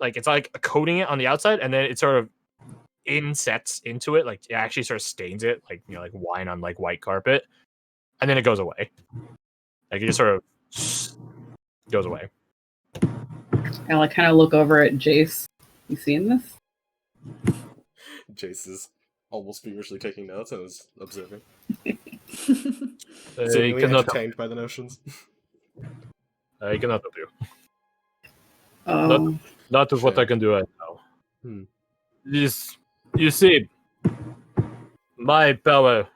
like it's like coating it on the outside, and then it sort of insets into it, like it actually sort of stains it, like like wine on like white carpet, and then it goes away. Like it just sort of goes away. I like kind of look over at Jace. You seeing this? Jace is almost feverishly taking notes and is observing. He cannot entertained by the notions. He cannot help you. Oh. Not with what I can do right now. You see, my power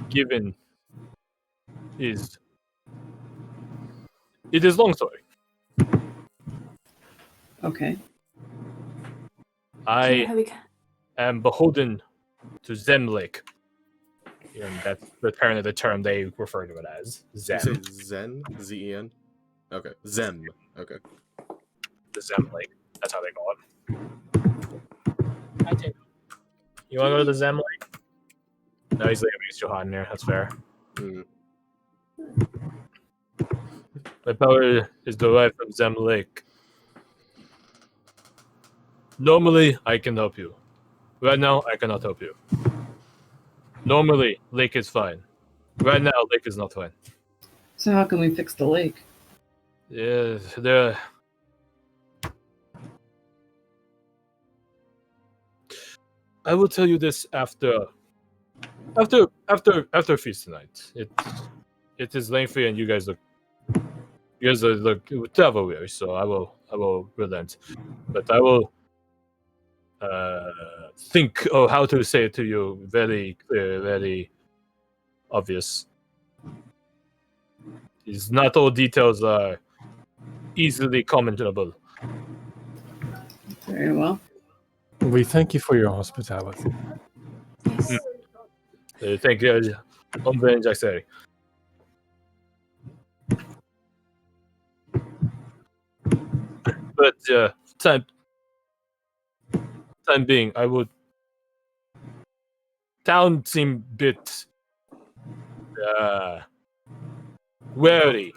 given is... It is long story. Okay. I am beholden to Zemlake. And that's apparently the term they refer to it as. Zem. You say Zen? Z-E-N? Okay. Zem. Okay. The Zemlake. That's how they call it. You want to go to the Zemlake? No, he's leaving. He's still hot in here. That's fair. My power is derived from Zemlake. Normally, I can help you. Right now, I cannot help you. Normally, lake is fine. Right now, lake is not fine. So how can we fix the lake? Yeah, I will tell you this after feast tonight. It is lengthy, and you guys look travel weary, so I will relent. But I will think of how to say it to you very clear, very obvious. Is not all details are easily commentable. Very well. We thank you for your hospitality. Yes. Thank you, Ombre and Jaxeri. But time being, I would. Town seem bit wary.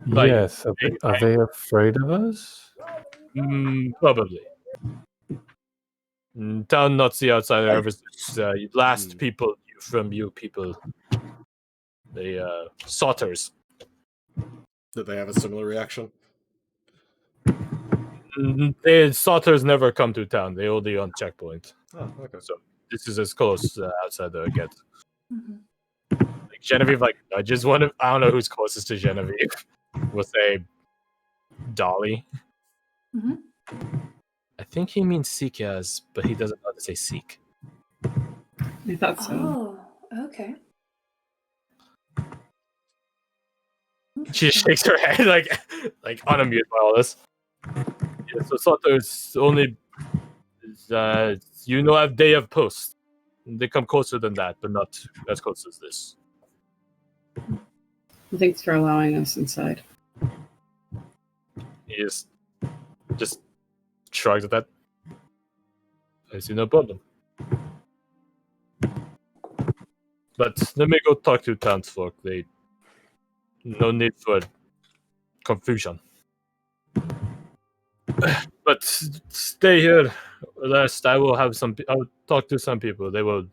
Like, Yes, are they afraid of us? Probably. Town Nazi outsider ever since last people from you people. The Sotters. Did they have a similar reaction? Sotters never come to town. They only on checkpoint. Oh, okay. So this is as close outside that I get. Mm-hmm. Like Genevieve, like nudges one of, I don't know who's closest to Genevieve. We'll say Dolly. Mm-hmm. I think he means Seekers, but he doesn't know how to say Seek. I thought so. Oh, okay. She shakes her head like unamused by all this. Yeah, so Sotters only they have posts. They come closer than that, but not as close as this. Thanks for allowing us inside. He just shrugs at that. I see no problem. But let me go talk to townsfolk. No need for confusion. But stay here. Last, I will talk to some people. They will.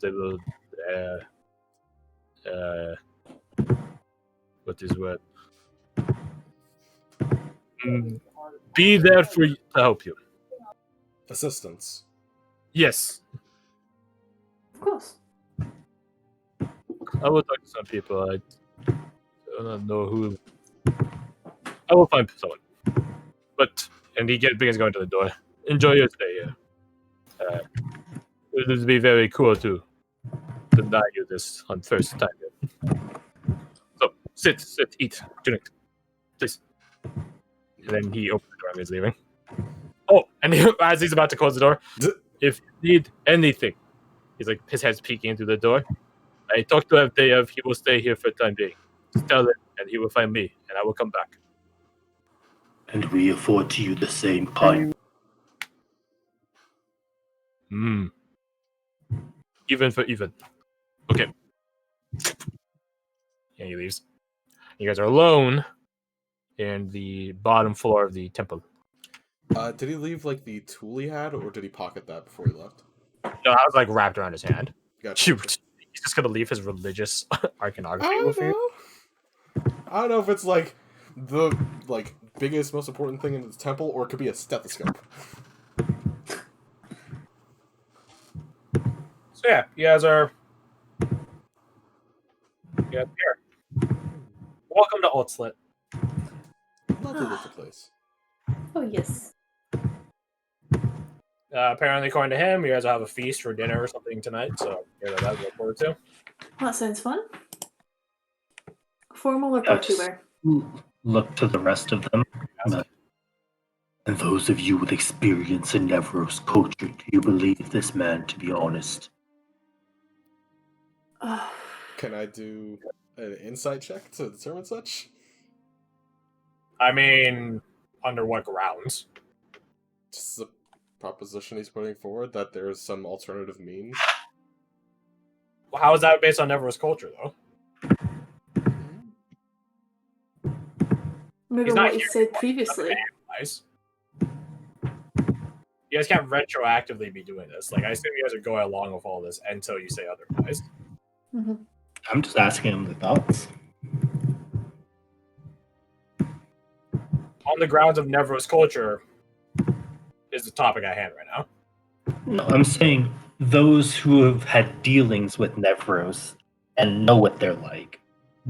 What is word? Be there for you, to help you. Assistance. Yes, Of course. I will talk to some people. I don't know who. I will find someone. And he begins going to the door. Enjoy your stay here. It would be very cool to deny you this on first time. So sit, eat, drink, please. And then he opens the door and he's leaving. Oh, and as he's about to close the door, if you need anything, he's like his head's peeking into the door. I talked to Avdeyev. He will stay here for the time being. Just tell him, and he will find me, and I will come back. And we afford to you the same kind. Even for even. Okay. And he leaves. You guys are alone in the bottom floor of the temple. Did he leave like the tool he had, or did he pocket that before he left? No, I was like wrapped around his hand. Gotcha. He's just gonna leave his religious iconography I with don't you. know. I don't know if it's like the biggest, most important thing in the temple, or it could be a stethoscope. So yeah, you guys are here. Welcome to Ultslit. Lovely little place. Oh, yes. Apparently, according to him, you guys will have a feast for dinner or something tonight. So yeah, that look forward to. That sounds fun. Formal or Yes. party wear? Look to the rest of them. Yes. And those of you with experience in Nevros culture, do you believe this man to be honest? Can I do an insight check to determine such? I mean, under what grounds? Just the proposition he's putting forward that there's some alternative means. Well, how is that based on Neville's culture, though? Maybe He's not what he here said previously. Guys, you guys can't retroactively be doing this. Like, I assume you guys are going along with all this until you say otherwise. Mm-hmm. I'm just asking him the thoughts. On the grounds of Neville's culture is the topic at hand right now. No, I'm saying those who have had dealings with Nevros and know what they're like,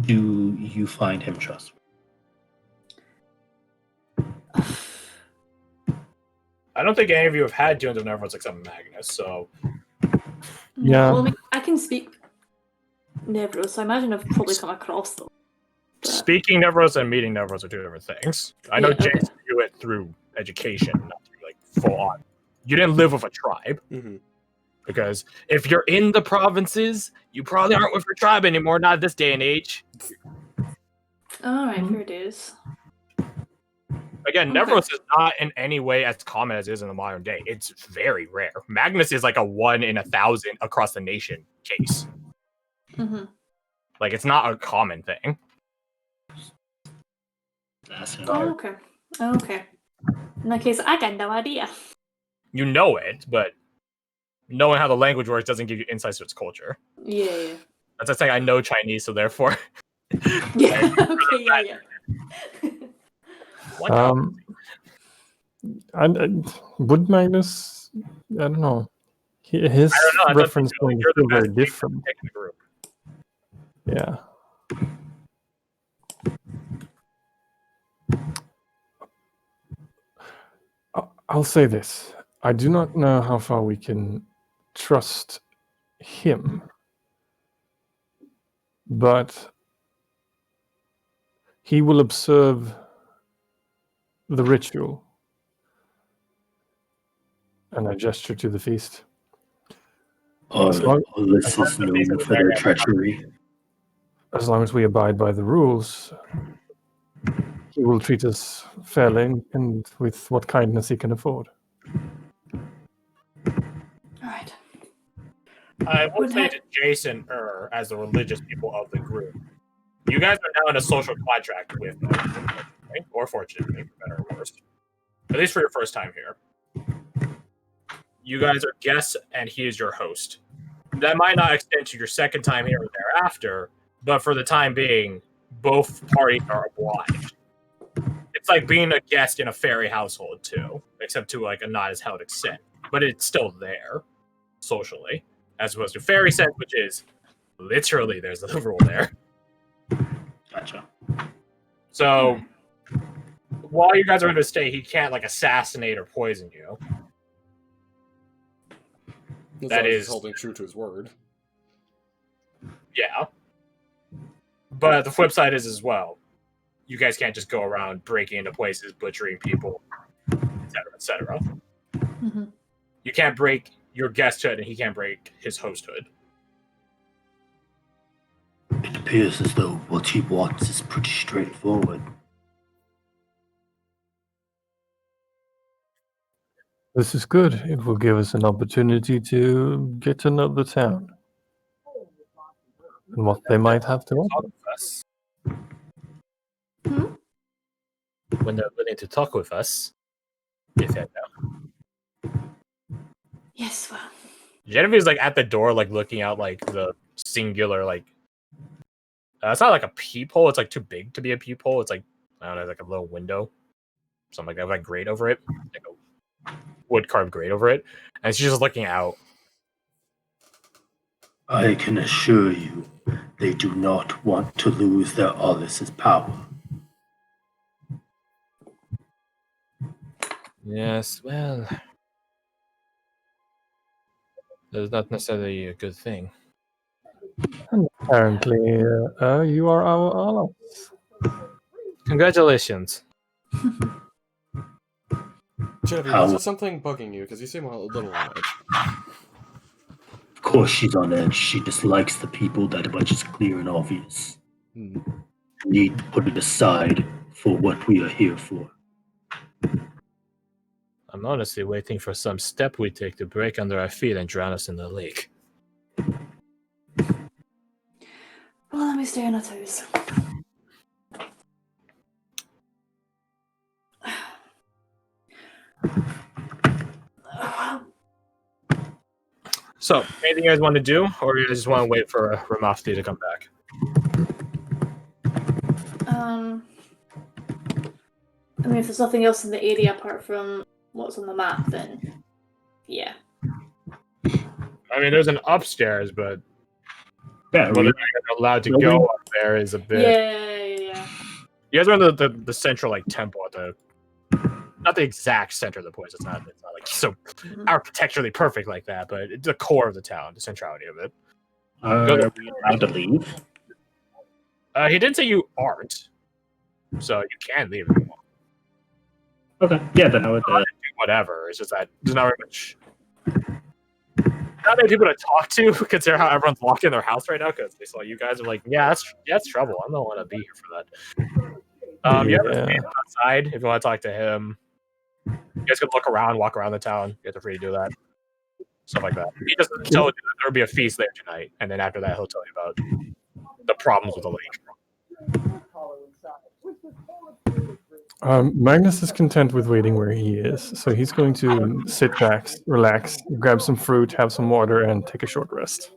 do you find him trustworthy? I don't think any of you have had dealings with Neville's except Magnus, so Yeah. Well, I mean, I can speak Nevro, so I imagine I've probably come across them. But- speaking Neville's and meeting Neville's are two different things. I know Yeah, okay. James do it through education, not through like full on. You didn't live with a tribe. Mm-hmm. Because if you're in the provinces, you probably aren't with your tribe anymore, not this day and age. Alright, here it is. Again, Okay. Nevros is not in any way as common as it is in the modern day. It's very rare. Magnus is like a 1 in 1,000 across the nation case. Mm-hmm. Like, it's not a common thing. Oh, okay. Okay. In that case, I got no idea. You know it, but knowing how the language works doesn't give you insights to its culture. Yeah. That's like saying I know Chinese, so therefore... Yeah. Okay, yeah. What the- Would Magnus? I don't know. His I don't know. That's reference up to you. point is You're the still very best different. pick in the group. Yeah. I'll say this. I do not know how far we can trust him, but he will observe the ritual. And I gesture to the feast. As long, This is known for their treachery. as long as we abide by the rules, he will treat us fairly and with what kindness he can afford. Alright. I will Would say ha- to Jason as the religious people of the group, you guys are now in a social contract with them, right? Or fortunately, for better or worse. At least for your first time here. You guys are guests, and he is your host. That might not extend to your second time here or thereafter, but for the time being, both parties are obliged. It's like being a guest in a fairy household, too, except to like a not as held extent. But it's still there, socially, as opposed to fairy sense, which is literally there's a rule there. Gotcha. So while you guys are in a state, he can't like assassinate or poison you. As That long as is- he's holding true to his word. Yeah. But the flip side is as well, you guys can't just go around breaking into places, butchering people, etc., etc. Mhm. You can't break your guesthood, and he can't break his hosthood. It appears as though what he wants is pretty straightforward. This is good. It will give us an opportunity to get to know the town and what they might have to offer. Talk with us. Hmm? When they're willing to talk with us, Yes, yeah, no. Yes, well. Genevieve's like at the door, like looking out like the singular like. It's not like a peephole. It's like too big to be a peephole. It's like I don't know, like a little window, something like that, with like grate over it, like a wood carved grate over it, and she's just looking out. I can assure you, they do not want to lose their Ollis's power. Yes, well, that's not necessarily a good thing. And apparently, you are our allies. Congratulations. Genevieve, is there something bugging you? Because you seem a little on edge. Of course she's on edge. She dislikes the people that much is clear and obvious. Hmm. We need to put it aside for what we are here for. I'm honestly waiting for some step we take to break under our feet and drown us in the lake. Well, let me stay on our toes. So, anything you guys want to do, or you guys just want to wait for Ramafti to come back? I mean, if there's nothing else in the area apart from what's on the map, then yeah. I mean, there's an upstairs, but Yeah, whether you're allowed to go up there is a bit. Yeah. You guys are in the central like temple at the, not the exact center of the place. It's not like so architecturally perfect like that, but it's the core of the town, the centrality of it. are we allowed to leave? He didn't say you aren't, so you can leave if you want. Okay, yeah, then I would. Do whatever. It's just that there's not very much. Not many people to talk to, considering how everyone's locked in their house right now because they saw you guys are like, yeah, that's trouble. I don't want to be here for that. You have a man outside if you want to talk to him. You guys could look around, walk around the town. You guys are free to do that. Stuff like that. He doesn't tell you that there'll be a feast there tonight, and then after that, he'll tell you about the problems with the lake. Magnus is content with waiting where he is, so he's going to sit back, relax, grab some fruit, have some water, and take a short rest.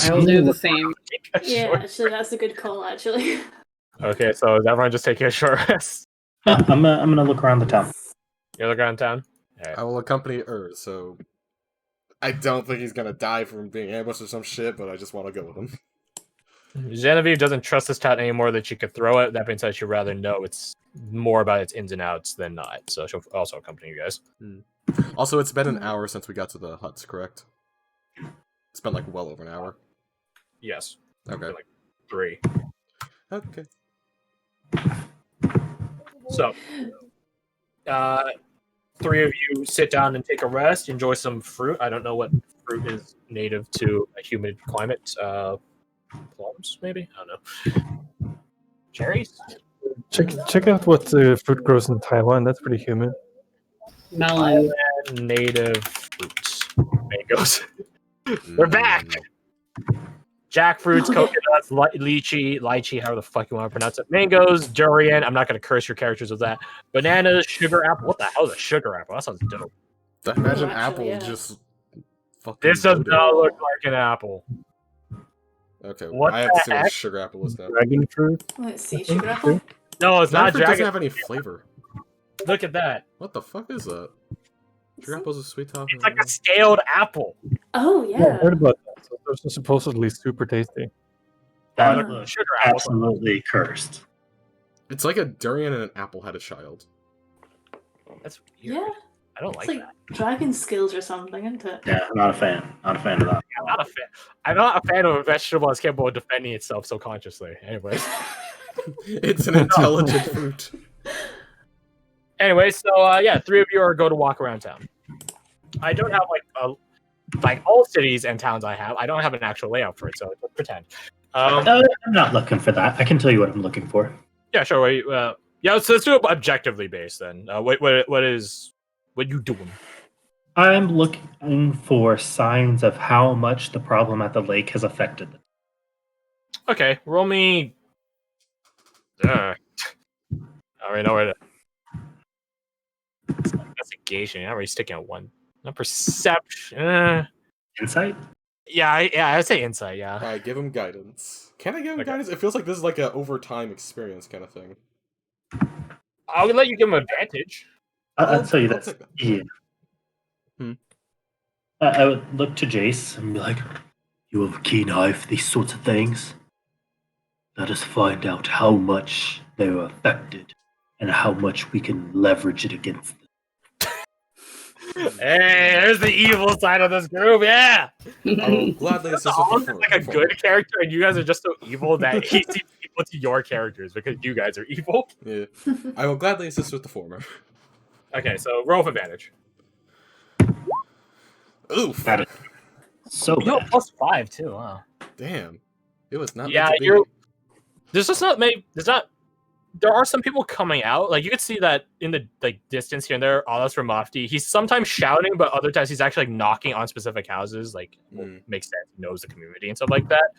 I will do the same. Yeah, actually, that's a good call, actually. Okay, so is everyone just taking a short rest? Yeah, I'm gonna look around the town. You look around town? Alright. I will accompany so I don't think he's gonna die from being ambushed or some shit, but I just want to go with him. Genevieve doesn't trust this town anymore that she could throw it. That being said, she'd rather know it's more about its ins and outs than not. So she'll also accompany you guys. Also, it's been an hour since we got to the huts, correct? It's been like well over an hour. Yes. Okay. Like 3. Okay. So, 3 of you sit down and take a rest. Enjoy some fruit. I don't know what fruit is native to a humid climate. Plums, maybe? I don't know. Cherries? Check out what fruit grows in Taiwan. That's pretty humid. Melon. Native fruits. Mangoes. We're back! Jackfruits, coconuts, lychee, however the fuck you want to pronounce it. Mangoes, durian. I'm not going to curse your characters with that. Bananas, sugar apple. What the hell is a sugar apple? That sounds dope. Imagine actually, apple yeah. just fucking. This does loaded. not look like an apple. Okay, What I have to the see what a heck? sugar apple is now. Dragon fruit. Let's see, sugar apple. No, it's not Dragon fruit doesn't dragon. have any flavor. Look at that. What the fuck is that? Sugar apple's a sweet top. It's like a scaled apple. Oh, Yeah, I yeah. heard about that. So those are supposedly super tasty. That That looks looks sugar apple. absolutely cursed. It's like a durian and an apple had a child. That's weird. Yeah. I don't It's like like that. dragon skills or something, isn't it? Yeah, not a fan. Not a fan of that. I'm not a fan. I'm not a fan of a vegetable that's capable of defending itself so consciously. Anyways. It's an intelligent fruit. Anyway, so yeah, 3 of you are going to walk around town. I don't have like all cities and towns I have. I don't have an actual layout for it, so just pretend. I'm not looking for that. I can tell you what I'm looking for. Yeah, sure. Yeah, so let's do it objectively based then. What you doing? I'm looking for signs of how much the problem at the lake has affected them. Okay, roll me. I already know where to. That's investigation. You're not really sticking at one. Not perception. Insight? Yeah, I'd say insight. Yeah. Alright, give him guidance. Can I give him Okay. guidance? It feels like this is like a overtime experience kind of thing. I'll let you give him advantage. I'll tell you I'll that. take that. Yeah. Hmm. I would look to Jace and be like, "You have a keen eye for these sorts of things. Let us find out how much they were affected and how much we can leverage it against them." Hey, there's the evil side of this group. Yeah. I will gladly assist with Holmes the is like a good character, and you guys are just so evil that he seems equal to your characters because you guys are evil. Yeah. I will gladly assist with the former. Okay, so roll with advantage. Oof. That is so You bad. +5 too. Wow. Damn. It was not Yeah, meant to be. you're. There's just not many. There's not. There are some people coming out. Like you can see that in the distance here and there. All that's from Mofty. He's sometimes shouting, but other times he's actually knocking on specific houses. Like makes sense. He knows the community and stuff like that.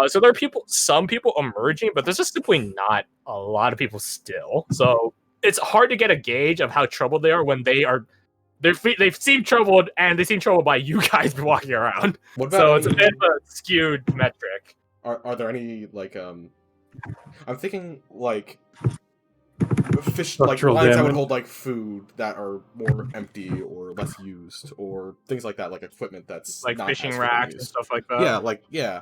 So there are some people emerging, but there's just simply not a lot of people still. So it's hard to get a gauge of how troubled they are when they seem troubled, and they seem troubled by you guys walking around. What about So it's a any- bit of a skewed metric. Are there any like I'm thinking like fish Structural like lines that would damage. hold like food that are more empty or less used or things like that, like equipment that's Like not fishing as racks frequently and used. stuff like that. Like Yeah,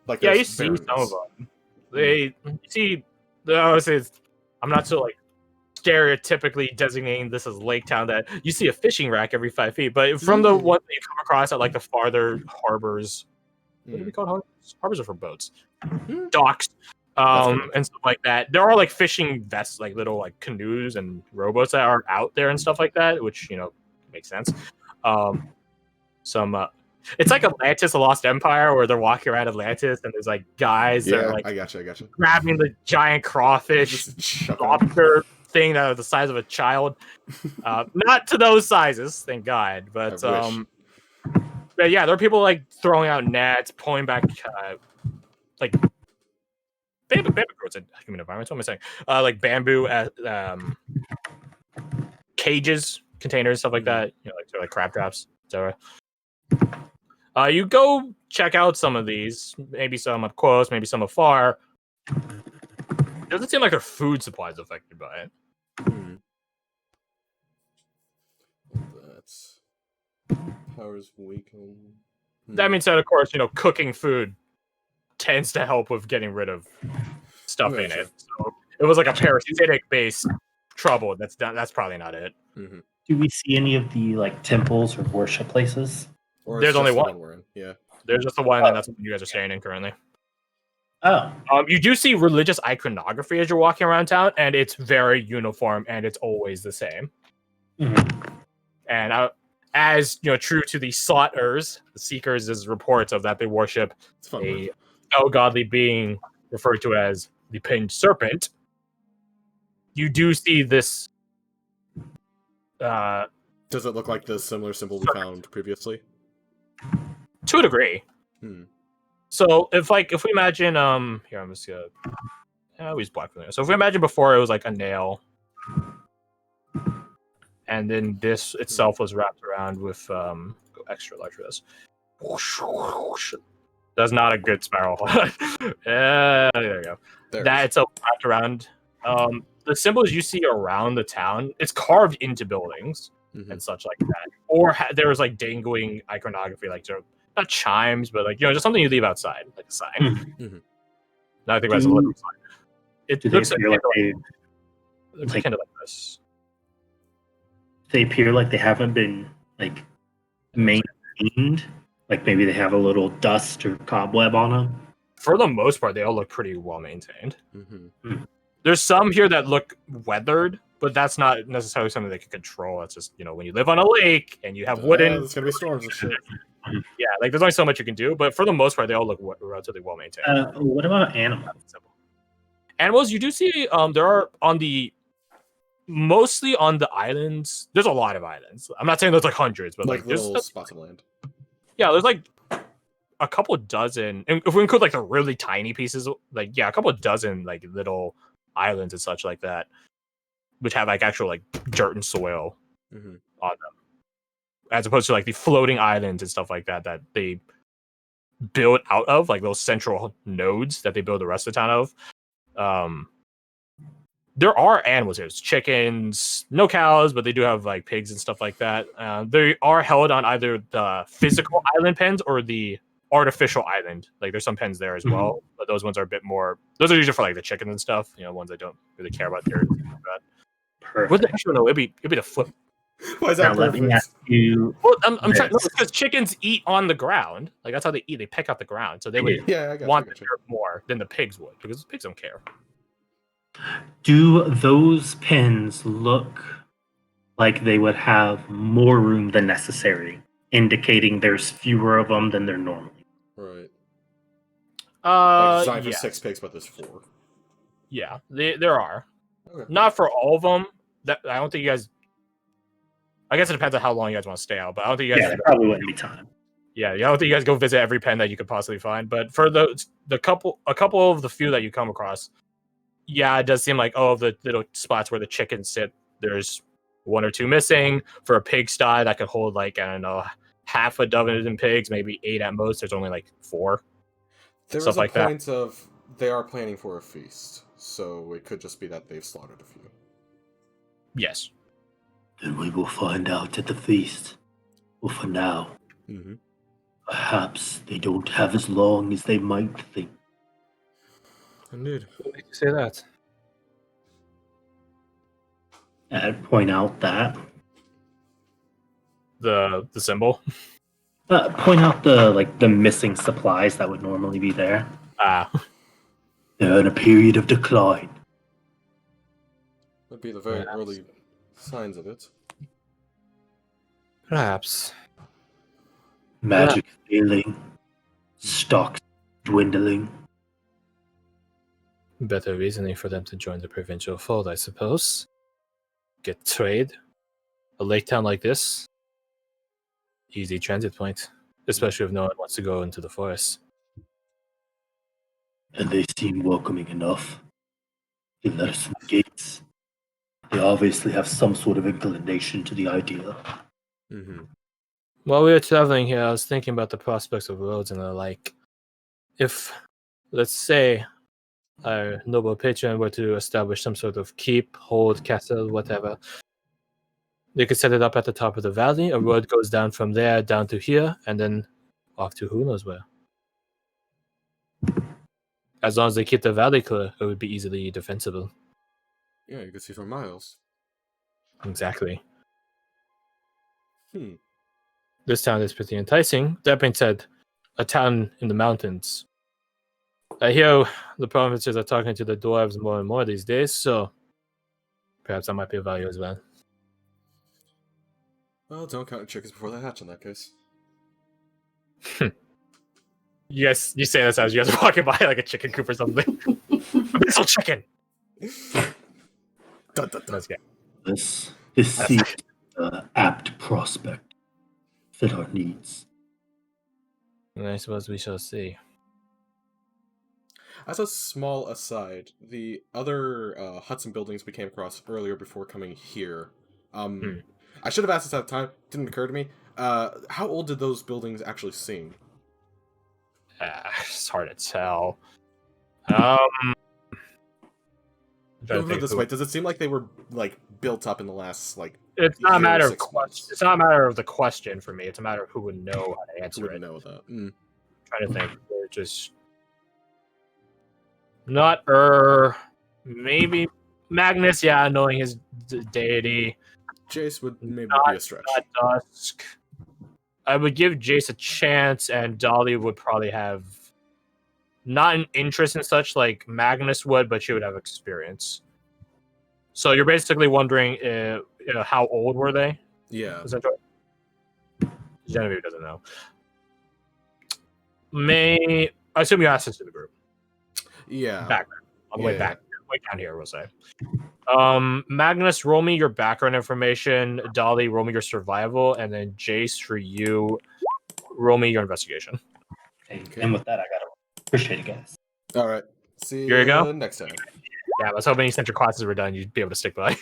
you there's see some of barrenness. them. You see, obviously, I'm not so like stereotypically designating this as Lake Town that you see a fishing rack every 5 feet, but from the ones that you come across at like the farther harbors, what do we call harbors? Harbors are for boats, docks, and stuff like that. There are like fishing vests, like little like canoes and rowboats that are out there and stuff like that, which makes sense. It's like Atlantis: The Lost Empire, where they're walking around Atlantis, and there's like guys that are like I gotcha. grabbing the giant crawfish, Just chuck 'em. lobster thing that are the size of a child. Not to those sizes, thank God. But I wish. but yeah, there are people like throwing out nets, pulling back like bamboo grows in human environments. What am I saying? Like bamboo cages, containers, stuff like that. Like sort of like crab traps, etc. You go check out some of these, maybe some up close, maybe some afar. It doesn't seem like their food supply is affected by it. That's powers weaken. That means that, of course, cooking food tends to help with getting rid of stuff in it. So it was like a parasitic-based trouble. That's probably not it. Mm-hmm. Do we see any of the like temples or worship places? Or There's it's only just the one. we're in. Yeah. There's just the one, and that's what you guys are staying in currently. Oh, You do see religious iconography as you're walking around town, and it's very uniform, and it's always the same. mhm. And as true to the Slaughters, the Seekers, is reports of that they worship It's fun. a godly being referred to as the Pinned Serpent. You do see this. Does it look like the similar symbol we found previously? To a degree. So if we imagine here, I'm just gonna use black for that. So if we imagine before it was like a nail, and then this itself was wrapped around with go extra large for this. That's not a good spiral. There you go. That itself wrapped around. The symbols you see around the town, it's carved into buildings and such like that. Or there was like dangling iconography, like sort of, not chimes, but like just something you leave outside, like a sign. Now I think that's a little sign. It Do they looks appear like like kind of like this. they appear like they haven't been like maintained? Like maybe they have a little dust or cobweb on them? For the most part, they all look pretty well maintained. There's some here that look weathered, but that's not necessarily something they can control. It's just when you live on a lake and you have wooden. There's gonna be storms and shit. Yeah, like there's only so much you can do, but for the most part, they all look relatively well maintained. What about animals? Animals, you do see. There are mostly on the islands. There's a lot of islands. I'm not saying there's like hundreds, but Like there's little spots of land. Yeah, there's like a couple dozen, and if we include like the really tiny pieces, like a couple dozen like little islands and such like that. which have like actual like dirt and soil Mm-hmm. on them, as opposed to like the floating islands and stuff like that that they build out of, like those central nodes that they build the rest of the town of. There are animals here. There's chickens, no cows, but they do have like pigs and stuff like that. They are held on either the physical island pens or the artificial island. Like there's some pens there as well, but those ones are a bit more. Those are usually for like the chickens and stuff. Ones I don't really care about there. Perfect. What the actual no? It'd be the flip. Why is Now that let me perfect? ask you. Well, I'm trying. No, this. because chickens eat on the ground. Like that's how they eat. They peck out the ground. So they would Yeah, I got want you. the dirt more than the pigs would, because the pigs don't care. Do those pins look like they would have more room than necessary, indicating there's fewer of them than there normally? Right. Like designed for Yeah, 6 pigs, but there's 4. yeah. There are. Okay. Not for all of them. That I don't think you guys. I guess it depends on how long you guys want to stay out, but I don't think you guys. Yeah, there probably wouldn't be time. Yeah, I don't think you guys go visit every pen that you could possibly find. But for a couple of the few that you come across, yeah, it does seem like the little spots where the chickens sit, there's 1 or 2 missing. For a pigsty that could hold like, I don't know, half a dozen pigs, maybe 8 at most. There's only like 4. There Stuff is a like that. point of they are planning for a feast, so it could just be that they've slaughtered a few. Yes. Then we will find out at the feast. Well, for now, Mm-hmm. perhaps they don't have as long as they might think. Indeed. What did you say that? I'd point out that. The symbol. Point out the missing supplies that would normally be there. They're in a period of decline. Would be the very Perhaps. early signs of it. Perhaps. Magic failing, stocks dwindling. Better reasoning for them to join the provincial fold, I suppose. Get trade. A lake town like this, easy transit point, especially if no one wants to go into the forest. And they seem welcoming enough. They let us in the gates. They obviously have some sort of inclination to the idea. Mm-hmm. While we were traveling here, I was thinking about the prospects of roads and the like. If, let's say, our noble patron were to establish some sort of keep, hold, castle, whatever, they could set it up at the top of the valley. A road goes down from there down to here, and then off to who knows where. As long as they keep the valley clear, it would be easily defensible. Yeah, you could see for miles. Exactly. Hmm. This town is pretty enticing. That being said, a town in the mountains. I hear the provinces are talking to the dwarves more and more these days, so perhaps that might be of value as well. Well, don't count your chickens before they hatch in that case. You say this as you guys are walking by like a chicken coop or something. A missile chicken! Dun, dun, dun. That's good. This seems an apt prospect. Fit our needs. I suppose we shall see. As a small aside, the other huts and buildings we came across earlier before coming here, I should have asked this at the time. Didn't occur to me. How old did those buildings actually seem? It's hard to tell. Put it this way, does it seem like they were like built up in the last It's not a year or matter of 6 question. months? It's not a matter of the question for me. It's a matter of who would know how to Who answer would it. know that? Trying to think. They're just not maybe Magnus. Yeah, knowing his deity. Jace would maybe Not- be a stretch. Not Dusk. I would give Jace a chance, and Dolly would probably have not an interest in such like Magnus would, but she would have experience. So you're basically wondering, how old were they? Yeah. Essentially, Genevieve doesn't know. I assume you asked this to the group. Yeah. Back on the way Yeah. back, way down here, we'll say. Magnus, roll me your background information. Dolly, roll me your survival, and then Jace, for you, roll me your investigation. Okay. And with that, I gotta appreciate it, guys. All right. See Here you go. next time. Yeah, I was hoping since your classes were done, you'd be able to stick by.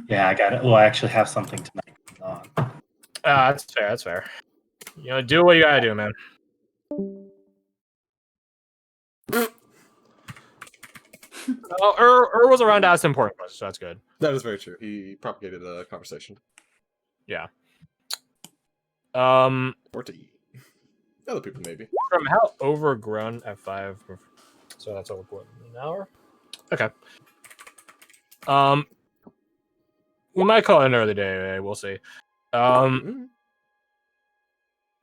Yeah, I got it. Well, I actually have something tonight. That's fair. That's fair. You know, do what you gotta do, man. Ur was around to ask important questions, so that's good. That is very true. He propagated a conversation. Yeah. Or to eat. Other people, maybe. From how overgrown F5, so that's over an hour. Okay. We might call it an early day. We'll see.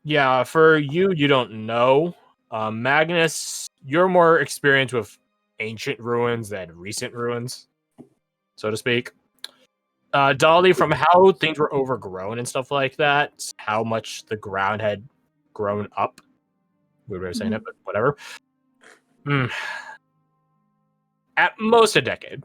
Yeah, for you, you don't know. Magnus, you're more experienced with ancient ruins than recent ruins, so to speak. Dolly, from how things were overgrown and stuff like that, how much the ground had grown up. Weird way of saying it, but whatever. At most a decade.